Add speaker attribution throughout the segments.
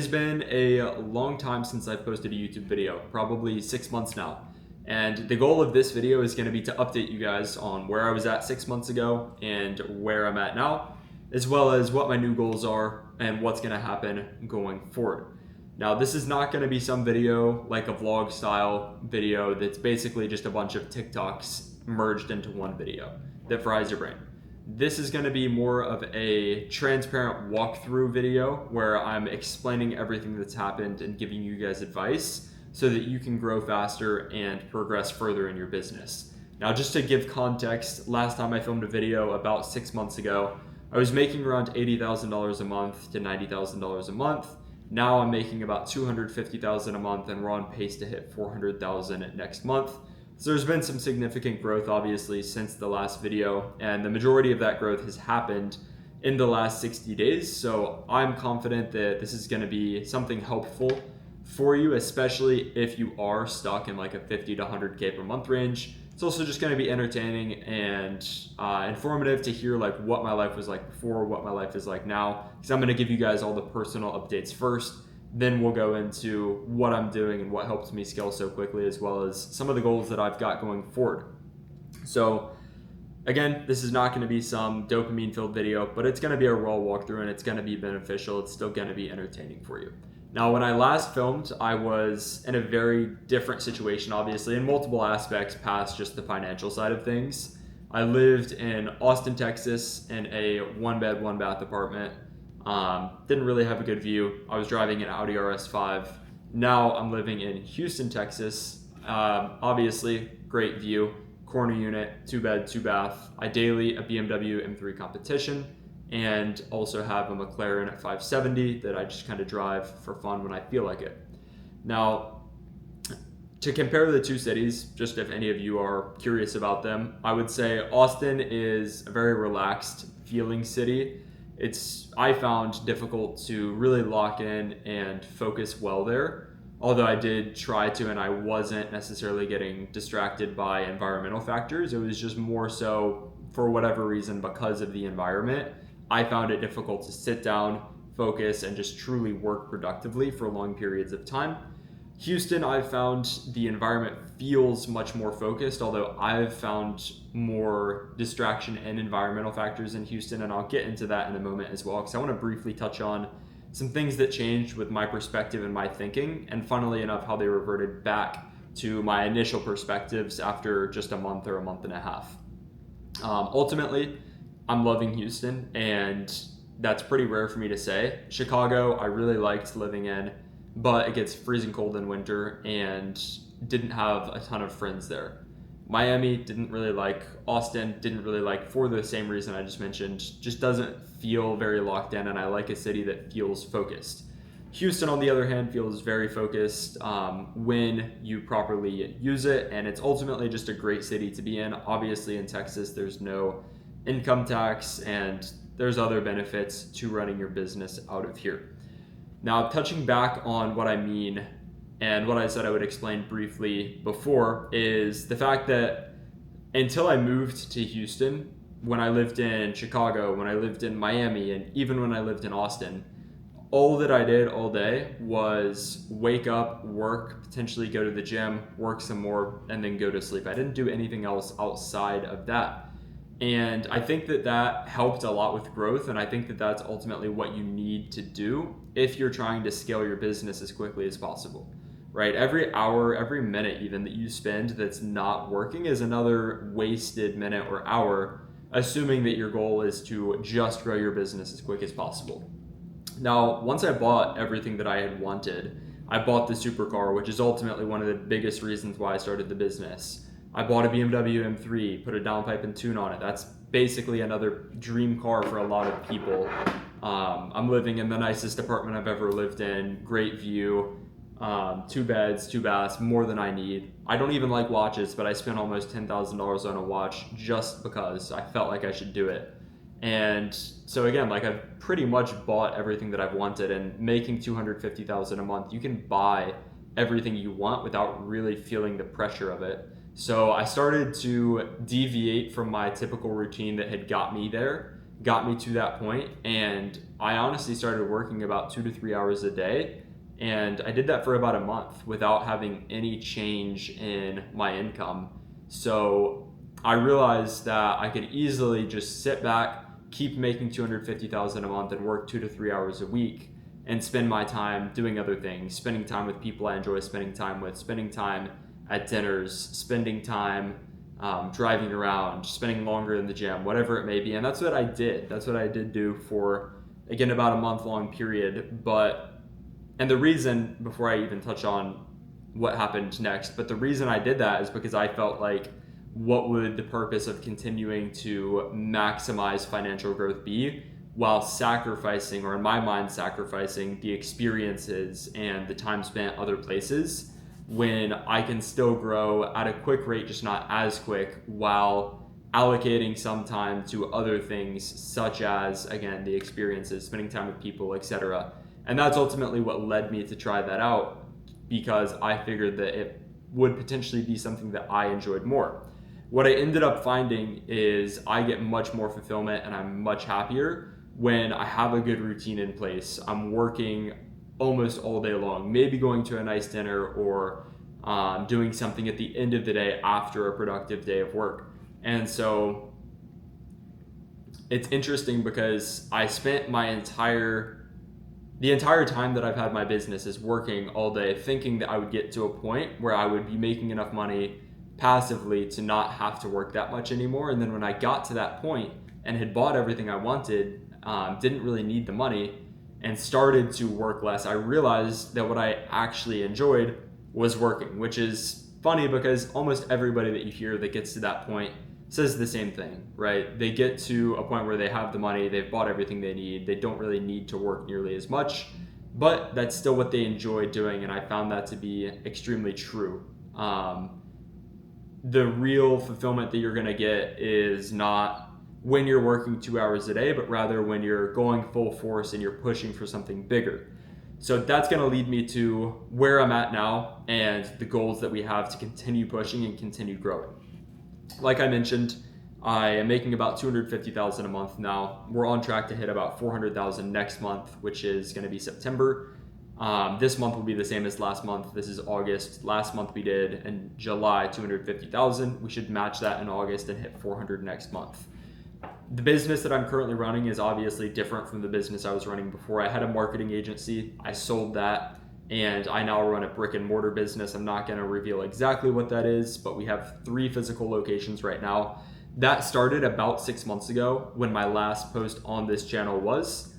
Speaker 1: It's been a long time since I've posted a YouTube video, probably 6 months now. And the goal of this video is going to be to update you guys on where I was at 6 months ago and where I'm at now, as well as what my new goals are and what's going to happen going forward. Now, this is not going to be some video like a vlog style video that's basically just a bunch of TikToks merged into one video that fries your brain. This is going to be more of a transparent walkthrough video where I'm explaining everything that's happened and giving you guys advice so that you can grow faster and progress further in your business. Now, just to give context, last time I filmed a video about 6 months ago, I was making around $80,000 a month to $90,000 a month. Now I'm making about $250,000 a month, and we're on pace to hit $400,000 next month. So there's been some significant growth obviously since the last video, and the majority of that growth has happened in the last 60 days. So I'm confident that this is going to be something helpful for you, especially if you are stuck in like a 50 to 100K per month range. It's also just going to be entertaining and informative to hear like what my life was like before, what my life is like now, because I'm going to give you guys all the personal updates first. Then we'll go into what I'm doing and what helps me scale so quickly, as well as some of the goals that I've got going forward. So again, this is not going to be some dopamine filled video, but it's going to be a raw walkthrough and it's going to be beneficial. It's still going to be entertaining for you. Now, when I last filmed, I was in a very different situation, obviously, in multiple aspects past just the financial side of things. I lived in Austin, Texas in a one bed, one bath apartment. Didn't really have a good view. I was driving an Audi RS5. Now I'm living in Houston, Texas. Obviously, great view, corner unit, 2 bed, 2 bath. Ideally, a BMW M3 competition, and also have a McLaren at 570 that I just kind of drive for fun when I feel like it. Now, to compare the two cities, just if any of you are curious about them, I would say Austin is a very relaxed feeling city. I found difficult to really lock in and focus well there, although I did try to, and I wasn't necessarily getting distracted by environmental factors. It was just more so for whatever reason, because of the environment, I found it difficult to sit down, focus, and just truly work productively for long periods of time. Houston, I've found the environment feels much more focused, although I've found more distraction and environmental factors in Houston, and I'll get into that in a moment as well, because I want to briefly touch on some things that changed with my perspective and my thinking, and funnily enough, how they reverted back to my initial perspectives after just a month or a month and a half. Ultimately, I'm loving Houston, and that's pretty rare for me to say. Chicago, I really liked living in, but it gets freezing cold in winter and didn't have a ton of friends there. Miami, didn't really like. Austin, didn't really like for the same reason I just mentioned. Just doesn't feel very locked in, and I like a city that feels focused. Houston, on the other hand, feels very focused when you properly use it, and it's ultimately just a great city to be in. Obviously, in Texas, there's no income tax, and there's other benefits to running your business out of here. Now, touching back on what I mean and what I said I would explain briefly before is the fact that until I moved to Houston, when I lived in Chicago, when I lived in Miami, and even when I lived in Austin, all that I did all day was wake up, work, potentially go to the gym, work some more, and then go to sleep. I didn't do anything else outside of that. And I think that that helped a lot with growth, and I think that that's ultimately what you need to do if you're trying to scale your business as quickly as possible, right? Every hour, every minute even that you spend that's not working is another wasted minute or hour, assuming that your goal is to just grow your business as quick as possible. Now, once I bought everything that I had wanted, I bought the supercar, which is ultimately one of the biggest reasons why I started the business. I bought a BMW M3, put a downpipe and tune on it. That's basically another dream car for a lot of people. I'm living in the nicest apartment I've ever lived in, great view, 2 beds, 2 baths, more than I need. I don't even like watches, but I spent almost $10,000 on a watch just because I felt like I should do it. And so again, like I've pretty much bought everything that I've wanted, and making $250,000 a month, you can buy everything you want without really feeling the pressure of it. So I started to deviate from my typical routine that had got me there got me to that point, and I honestly started working about 2 to 3 hours a day, and I did that for about a month without having any change in my income. So I realized that I could easily just sit back, keep making 250,000 a month, and work 2 to 3 hours a week, and spend my time doing other things, spending time with people I enjoy spending time with, spending time at dinners, spending time driving around, spending longer in the gym, whatever it may be. And that's what I did. That's what I did do for, again, about a month-long period. And the reason, before I even touch on what happened next, but the reason I did that is because I felt like, what would the purpose of continuing to maximize financial growth be while sacrificing, or in my mind, sacrificing the experiences and the time spent other places, when I can still grow at a quick rate, just not as quick, while allocating some time to other things, such as, again, the experiences, spending time with people, etc. And that's ultimately what led me to try that out, because I figured that it would potentially be something that I enjoyed more. What I ended up finding is I get much more fulfillment and I'm much happier when I have a good routine in place. I'm working almost all day long, maybe going to a nice dinner or doing something at the end of the day after a productive day of work. And so it's interesting because I spent the entire time that I've had my business is working all day, thinking that I would get to a point where I would be making enough money passively to not have to work that much anymore. And then when I got to that point and had bought everything I wanted, didn't really need the money, and started to work less, I realized that what I actually enjoyed was working, which is funny because almost everybody that you hear that gets to that point says the same thing, right? They get to a point where they have the money, they've bought everything they need, they don't really need to work nearly as much, but that's still what they enjoy doing, and I found that to be extremely true. The real fulfillment that you're gonna get is not when you're working 2 hours a day, but rather when you're going full force and you're pushing for something bigger. So that's going to lead me to where I'm at now and the goals that we have to continue pushing and continue growing. Like I mentioned, I am making about 250,000 a month now. We're on track to hit about 400,000 next month, which is going to be September. This month will be the same as last month. This is August. Last month we did in July 250,000. We should match that in August and hit 400 next month. The business that I'm currently running is obviously different from the business I was running before. I had a marketing agency. I sold that, and I now run a brick and mortar business. I'm not going to reveal exactly what that is, but we have 3 physical locations right now. That started about 6 months ago when my last post on this channel was.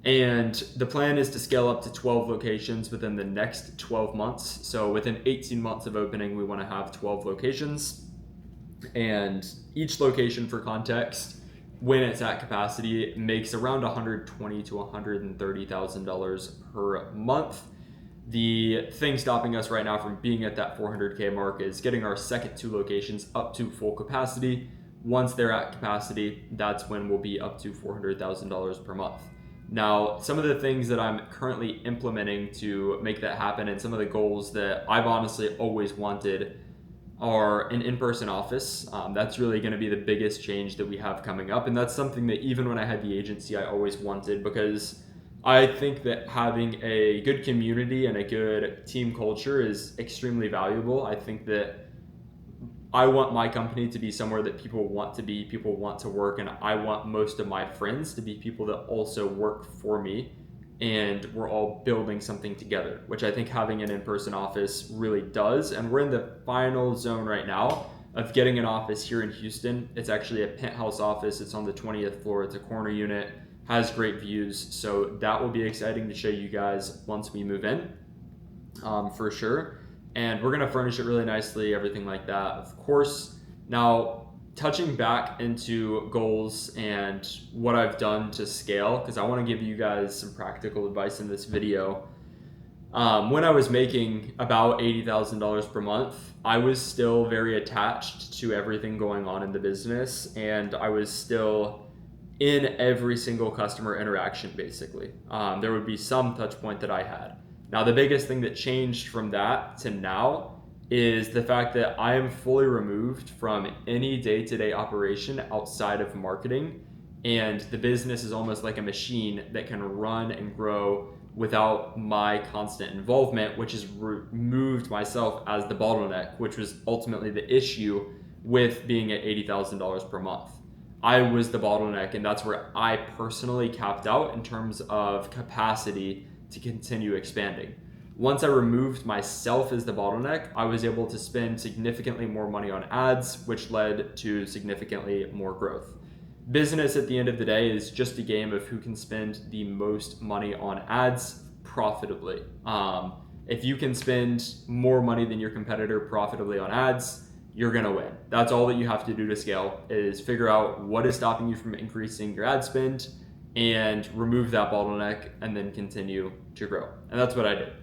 Speaker 1: And the plan is to scale up to 12 locations within the next 12 months. So within 18 months of opening, we want to have 12 locations. And each location, for context, when it's at capacity, makes around $120,000 to $130,000 per month. The thing stopping us right now from being at that 400K mark is getting our second 2 locations up to full capacity. Once they're at capacity, that's when we'll be up to $400,000 per month. Now, some of the things that I'm currently implementing to make that happen, and some of the goals that I've honestly always wanted, are an in-person office. That's really going to be the biggest change that we have coming up, and that's something that even when I had the agency I always wanted, because I think that having a good community and a good team culture is extremely valuable. I think that I want my company to be somewhere that people want to be, people want to work, and I want most of my friends to be people that also work for me, and we're all building something together, which I think having an in-person office really does. And we're in the final zone right now of getting an office here in Houston. It's actually a penthouse office. It's on the 20th floor. It's a corner unit, has great views. So that will be exciting to show you guys once we move in, for sure. And we're gonna furnish it really nicely, everything like that, of course. Now, touching back into goals and what I've done to scale, because I want to give you guys some practical advice in this video. When I was making about $80,000 per month, I was still very attached to everything going on in the business, and I was still in every single customer interaction, basically. There would be some touch point that I had. Now, the biggest thing that changed from that to now is the fact that I am fully removed from any day-to-day operation outside of marketing and the business is almost like a machine that can run and grow without my constant involvement, which has removed myself as the bottleneck, which was ultimately the issue with being at $80,000 per month. I was the bottleneck, and that's where I personally capped out in terms of capacity to continue expanding. Once I removed myself as the bottleneck, I was able to spend significantly more money on ads, which led to significantly more growth. Business at the end of the day is just a game of who can spend the most money on ads profitably. If you can spend more money than your competitor profitably on ads, you're gonna win. That's all that you have to do to scale, is figure out what is stopping you from increasing your ad spend and remove that bottleneck, and then continue to grow. And that's what I did.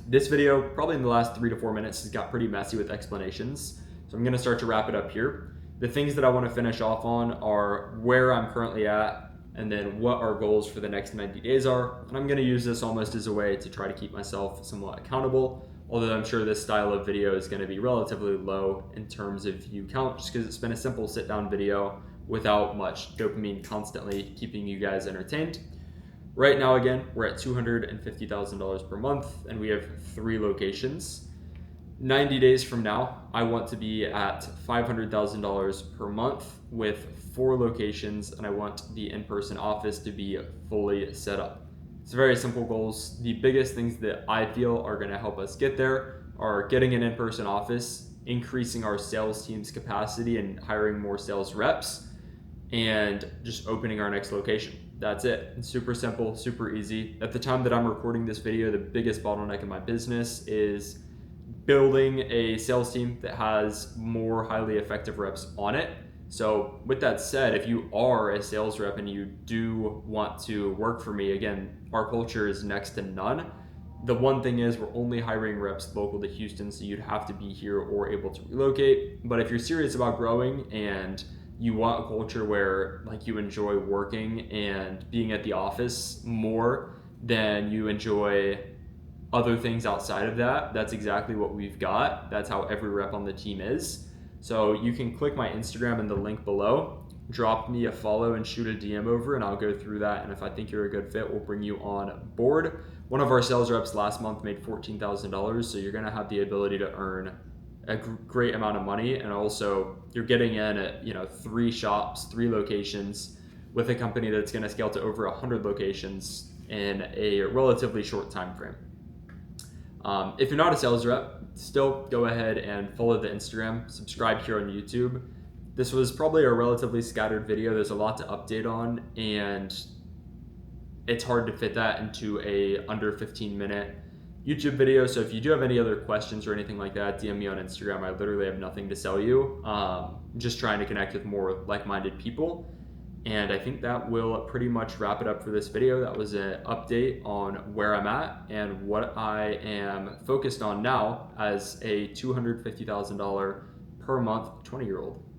Speaker 1: This video, probably in the last 3 to 4 minutes, has got pretty messy with explanations. So I'm gonna start to wrap it up here. The things that I wanna finish off on are where I'm currently at, and then what our goals for the next 90 days are. And I'm gonna use this almost as a way to try to keep myself somewhat accountable, although I'm sure this style of video is gonna be relatively low in terms of view count, just because it's been a simple sit down video without much dopamine constantly keeping you guys entertained. Right now, again, we're at $250,000 per month, and we have 3 locations. 90 days from now, I want to be at $500,000 per month with 4 locations, and I want the in-person office to be fully set up. It's very simple goals. The biggest things that I feel are going to help us get there are getting an in-person office, increasing our sales team's capacity and hiring more sales reps, and just opening our next location. That's it. It's super simple, super easy. At the time that I'm recording this video, the biggest bottleneck in my business is building a sales team that has more highly effective reps on it. So with that said, if you are a sales rep and you do want to work for me, again, our culture is next to none. The one thing is we're only hiring reps local to Houston, so you'd have to be here or able to relocate. But if you're serious about growing and you want a culture where like you enjoy working and being at the office more than you enjoy other things outside of that, that's exactly what we've got. That's how every rep on the team is. So you can click my Instagram in the link below, drop me a follow and shoot a DM over, and I'll go through that. And if I think you're a good fit, we'll bring you on board. One of our sales reps last month made $14,000, so you're gonna have the ability to earn a great amount of money, and also you're getting in at 3 shops, 3 locations with a company that's going to scale to over 100 locations in a relatively short time frame. If you're not a sales rep, still go ahead and follow the Instagram, subscribe here on YouTube. This was probably a relatively scattered video. There's a lot to update on, and it's hard to fit that into a under 15-minute YouTube video. So if you do have any other questions or anything like that, DM me on Instagram. I literally have nothing to sell you. Just trying to connect with more like-minded people. And I think that will pretty much wrap it up for this video. That was an update on where I'm at and what I am focused on now as a $250,000 per month 20-year-old.